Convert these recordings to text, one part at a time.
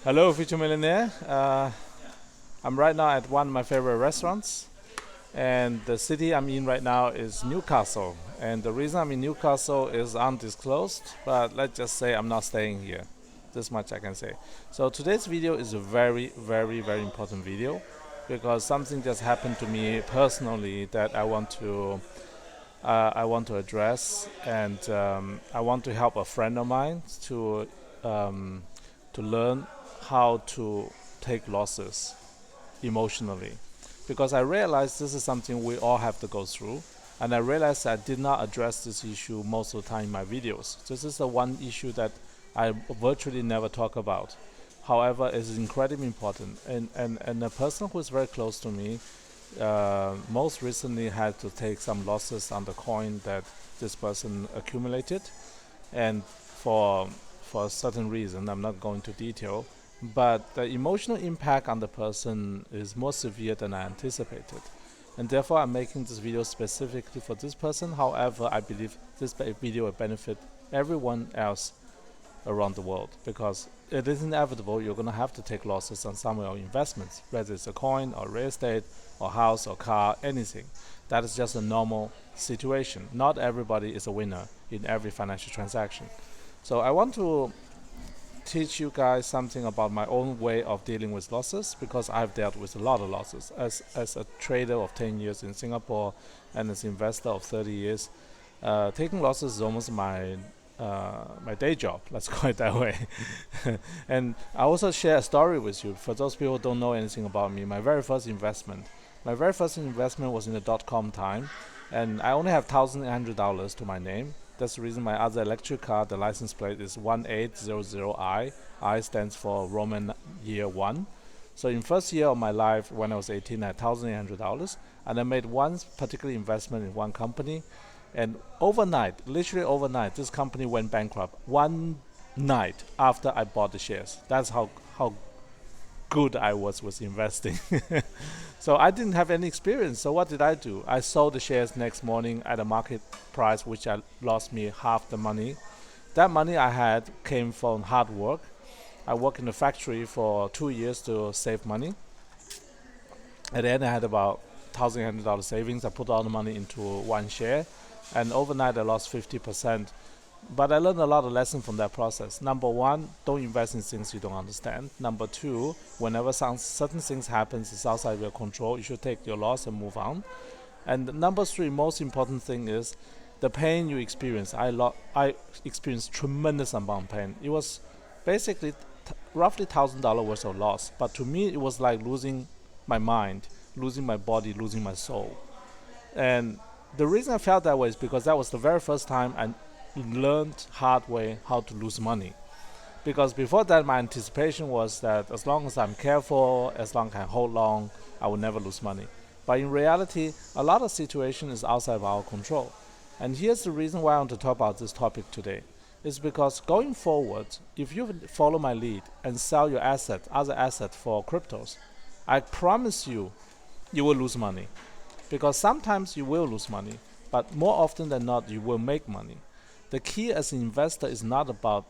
Hello, future millionaire. I'm right now at one of my favorite restaurants, and the city I'm in right now is Newcastle. And the reason I'm in Newcastle is undisclosed, but let's just say I'm not staying here. This much I can say. So today's video is a very, very, very important video because something just happened to me personally that I want to address, and I want to help a friend of mine um, to learn how to take losses emotionally, because I realized this is something we all have to go through, and I realized I did not address this issue most of the time in my videos. This is the one issue that I virtually never talk about. However, it is incredibly important, and a person who is very close to me most recently had to take some losses on the coin that this person accumulated, and for a certain reason I'm not going to detail, but the emotional impact on the person is more severe than I anticipated, and therefore I'm making this video specifically for this person. However, I believe this video will benefit everyone else around the world, because it is inevitable you're going to have to take losses on some of your investments, whether it's a coin or real estate or house or car, anything. That is just a normal situation. Not everybody is a winner in every financial transaction. So I want to teach you guys something about my own way of dealing with losses, because I've dealt with a lot of losses as a trader of 10 years in Singapore and as an investor of 30 years. Taking losses is almost my day job, let's call it that way. And I also share a story with you. For those people who don't know anything about me, my very first investment was in the dot-com time, and I only have $1,800 to my name. That's the reason my other electric car, the license plate is 1800I. I stands for Roman year 1. So in first year of my life, when I was 18, I had $1,800, and I made one particular investment in one company, and overnight, literally overnight, this company went bankrupt. One night after I bought the shares. That's how good I was with investing. So I didn't have any experience. So what did I do? I sold the shares next morning at a market price, which I lost me half the money. That money I had came from hard work. I worked in a factory for 2 years to save money. At the end, I had about $1,800 savings. I put all the money into one share, and overnight I lost 50%. But I learned a lot of lessons from that process. Number one, don't invest in things you don't understand. Number two, whenever certain things happen, it's outside your control, you should take your loss and move on. And number three, most important thing is the pain you experience. I experienced tremendous amount of pain. It was basically roughly $1,000 worth of loss. But to me, it was like losing my mind, losing my body, losing my soul. And the reason I felt that way is because that was the very first time I learned hard way how to lose money. Because before that, my anticipation was that as long as I'm careful, as long as I hold long, I will never lose money. But in reality, a lot of situation is outside of our control. And here's the reason why I want to talk about this topic today. Is because going forward, if you follow my lead and sell your other asset for cryptos, I promise you, you will lose money. Because sometimes you will lose money, but more often than not, you will make money. The key as an investor is not about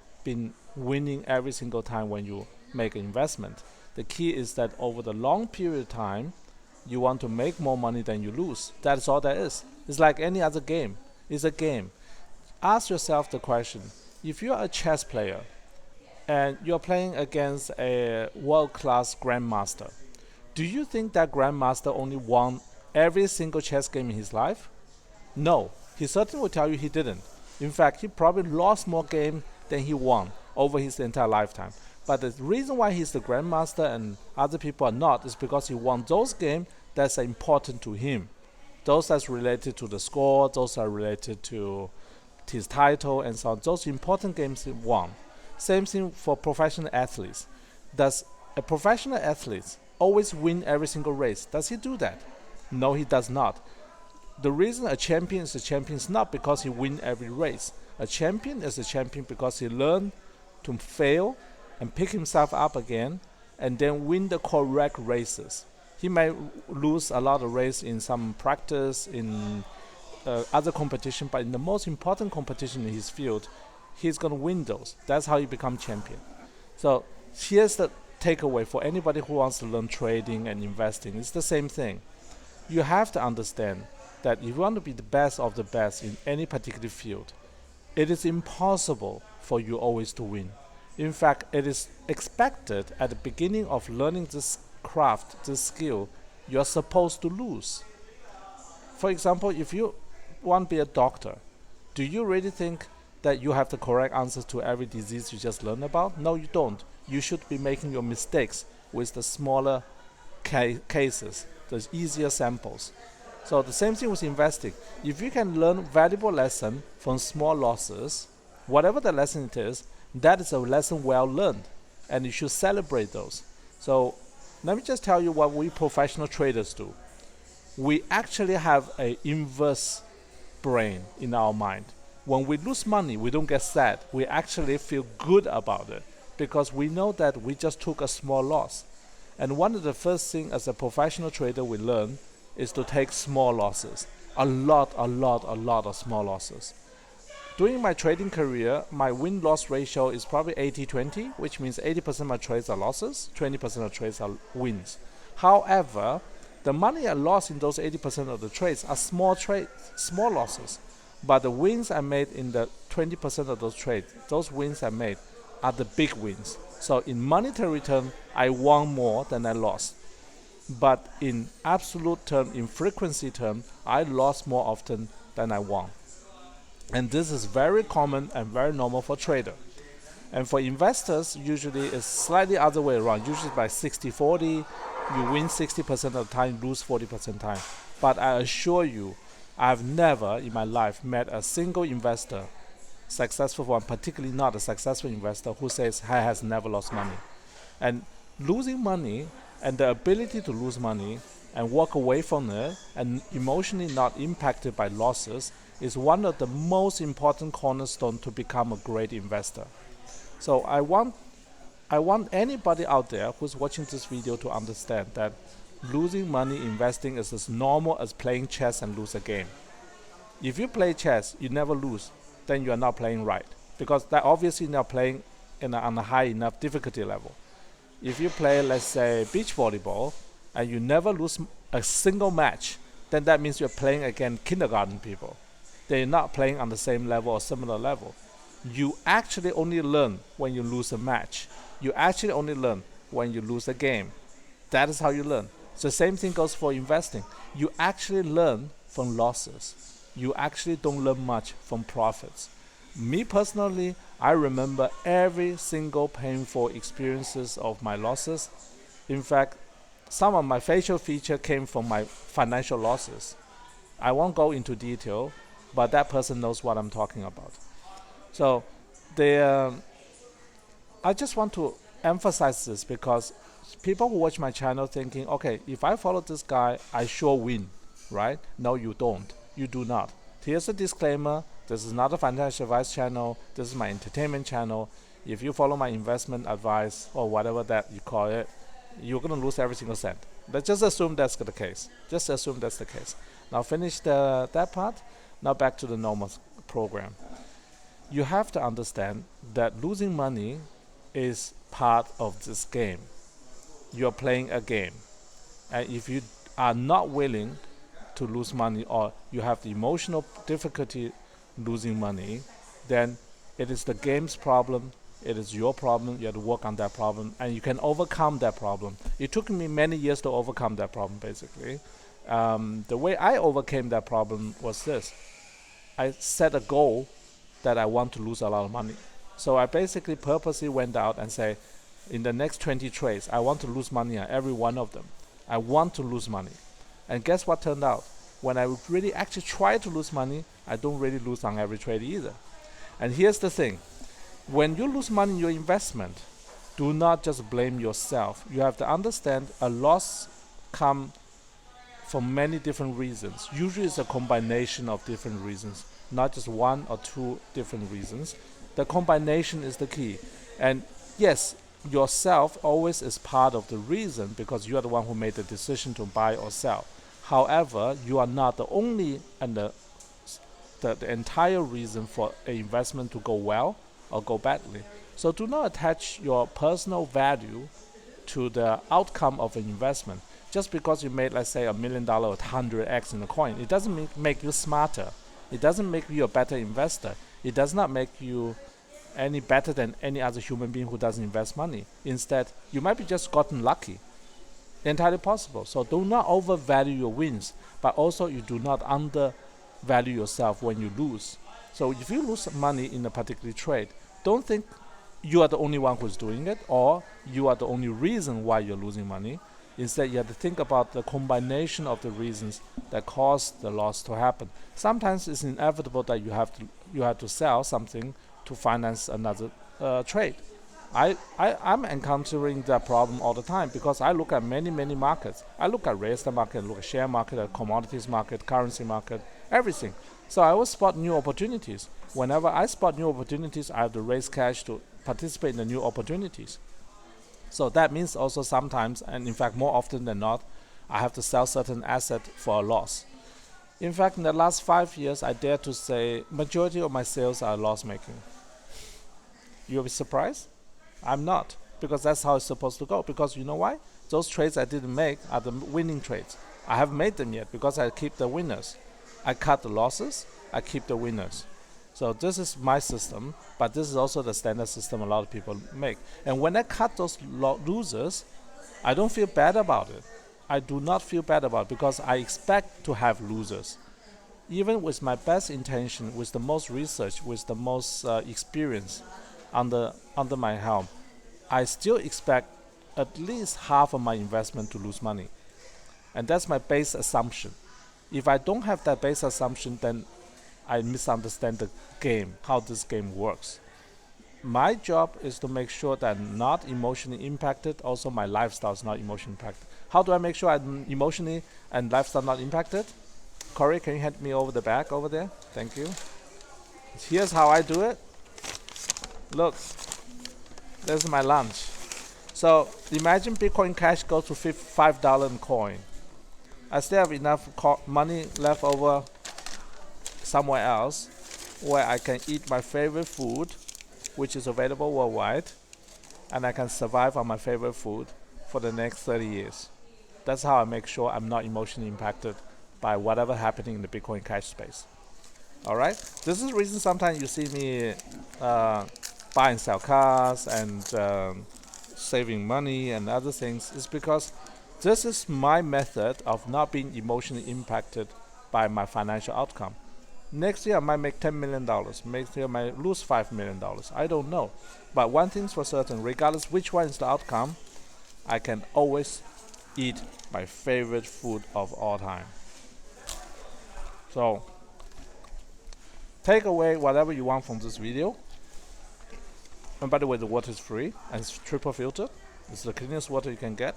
winning every single time when you make an investment. The key is that over the long period of time, you want to make more money than you lose. That's all there is. It's like any other game. It's a game. Ask yourself the question, if you are a chess player and you're playing against a world-class grandmaster, do you think that grandmaster only won every single chess game in his life? No. He certainly will tell you he didn't. In fact, he probably lost more games than he won over his entire lifetime. But the reason why he's the grandmaster and other people are not is because he won those games that's important to him. Those that's related to the score, those are related to his title and so on. Those important games he won. Same thing for professional athletes. Does a professional athlete always win every single race? Does he do that? No, he does not. The reason a champion is a champion is not because he wins every race. A champion is a champion because he learned to fail and pick himself up again and then win the correct races. He may lose a lot of race in some practice, in other competition, but in the most important competition in his field, he's going to win those. That's how you become champion. So here's the takeaway for anybody who wants to learn trading and investing. It's the same thing. You have to understand that if you want to be the best of the best in any particular field, it is impossible for you always to win. In fact, it is expected at the beginning of learning this craft, this skill, you're supposed to lose. For example, if you want to be a doctor, do you really think that you have the correct answers to every disease you just learned about? No, you don't. You should be making your mistakes with the smaller cases, the easier samples. So the same thing with investing. If you can learn valuable lesson from small losses, whatever the lesson it is, that is a lesson well learned, and you should celebrate those. So let me just tell you what we professional traders do. We actually have an inverse brain in our mind. When we lose money, we don't get sad. We actually feel good about it because we know that we just took a small loss. And one of the first things as a professional trader we learn is to take small losses. A lot of small losses. During my trading career, my win-loss ratio is probably 80-20, which means 80% of my trades are losses, 20% of trades are wins. However, the money I lost in those 80% of the trades are small losses. But the wins I made in the 20% of those trades, those wins I made are the big wins. So in monetary term, I won more than I lost. But in absolute term, in frequency term, I lost more often than I won. And this is very common and very normal for trader. And for investors, usually it's slightly other way around. Usually by 60-40, you win 60% of the time, lose 40% of the time. But I assure you, I've never in my life met a single investor, successful one, particularly not a successful investor, who says I has never lost money. And losing money and the ability to lose money and walk away from it and emotionally not impacted by losses is one of the most important cornerstones to become a great investor. So I want anybody out there who's watching this video to understand that losing money investing is as normal as playing chess and lose a game. If you play chess, you never lose, then you are not playing right, because that obviously not playing on a high enough difficulty level. If you play, let's say, beach volleyball, and you never lose a single match, then that means you're playing against kindergarten people. They're not playing on the same level or similar level. You actually only learn when you lose a match. You actually only learn when you lose a game. That is how you learn. So the same thing goes for investing. You actually learn from losses. You actually don't learn much from profits. Me personally, I remember every single painful experiences of my losses. In fact, some of my facial feature came from my financial losses. I won't go into detail, but that person knows what I'm talking about. So I just want to emphasize this because people who watch my channel thinking, okay, if I follow this guy, I sure win, right? No, you don't. You do not. Here's a disclaimer. This is not a financial advice channel. This is my entertainment channel. If you follow my investment advice or whatever that you call it, you're going to lose every single cent. But just assume that's the case. Just assume that's the case. Now finish that part. Now back to the normal program. You have to understand that losing money is part of this game. You're playing a game. And if you are not willing to lose money, or you have the emotional difficulty losing money, then it is the game's problem. It is your problem. You have to work on that problem, and you can overcome that problem. It took me many years to overcome that problem, basically. The way I overcame that problem was this. I set a goal that I want to lose a lot of money. So I basically purposely went out and say, in the next 20 trades, I want to lose money on every one of them. I want to lose money. And guess what turned out? When I really actually try to lose money, I don't really lose on every trade either. And here's the thing. When you lose money in your investment, do not just blame yourself. You have to understand a loss comes for many different reasons. Usually it's a combination of different reasons, not just one or two different reasons. The combination is the key. And yes, yourself always is part of the reason because you are the one who made the decision to buy or sell. However, you are not the only and the entire reason for an investment to go well or go badly. So do not attach your personal value to the outcome of an investment. Just because you made, let's say, $1 million or 100x in a coin, it doesn't make you smarter. It doesn't make you a better investor. It does not make you any better than any other human being who doesn't invest money. Instead, you might be just gotten lucky. Entirely possible. So do not overvalue your wins, but also you do not undervalue yourself when you lose. So if you lose money in a particular trade, don't think you are the only one who's doing it, or you are the only reason why you're losing money. Instead, you have to think about the combination of the reasons that caused the loss to happen. Sometimes it's inevitable that you have to sell something to finance another trade. I'm encountering that problem all the time because I look at many markets. I look at real estate market, look at share market, at commodities market, currency market, everything. So I always spot new opportunities. Whenever I spot new opportunities, I have to raise cash to participate in the new opportunities. So that means also sometimes, and in fact more often than not, I have to sell certain asset for a loss. In fact, in the last 5 years, I dare to say majority of my sales are loss making. You'll be surprised? I'm not, because that's how it's supposed to go. Because you know why? Those trades I didn't make are the winning trades. I haven't made them yet because I keep the winners. I cut the losses, I keep the winners. So this is my system, but this is also the standard system a lot of people make. And when I cut those losers, I don't feel bad about it. I do not feel bad about it because I expect to have losers. Even with my best intention, with the most research, with the most experience under my helm, I still expect at least half of my investment to lose money. And that's my base assumption. If I don't have that base assumption, then I misunderstand the game, how this game works. My job is to make sure that I'm not emotionally impacted. Also, my lifestyle is not emotionally impacted. How do I make sure I'm emotionally and lifestyle not impacted? Corey, can you hand me over the bag over there? Thank you. Here's how I do it. Look, there's my lunch. So imagine Bitcoin Cash goes to $5 a coin. I still have enough money left over somewhere else where I can eat my favorite food, which is available worldwide, and I can survive on my favorite food for the next 30 years. That's how I make sure I'm not emotionally impacted by whatever happening in the Bitcoin Cash space. Alright? This is the reason sometimes you see me buy and sell cars and saving money and other things. Is because this is my method of not being emotionally impacted by my financial outcome. Next year I might make $10 million. Next year I might lose $5 million. I don't know. But one thing's for certain, regardless which one is the outcome, I can always eat my favorite food of all time. So, take away whatever you want from this video. And by the way, the water is free and it's triple filtered. It's the cleanest water you can get.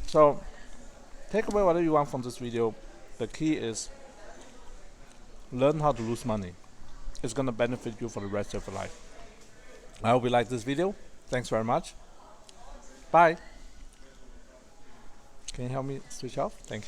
So, take away whatever you want from this video. The key is learn how to lose money. It's going to benefit you for the rest of your life. I hope you like this video. Thanks very much. Bye. Can you help me switch off? Thank you.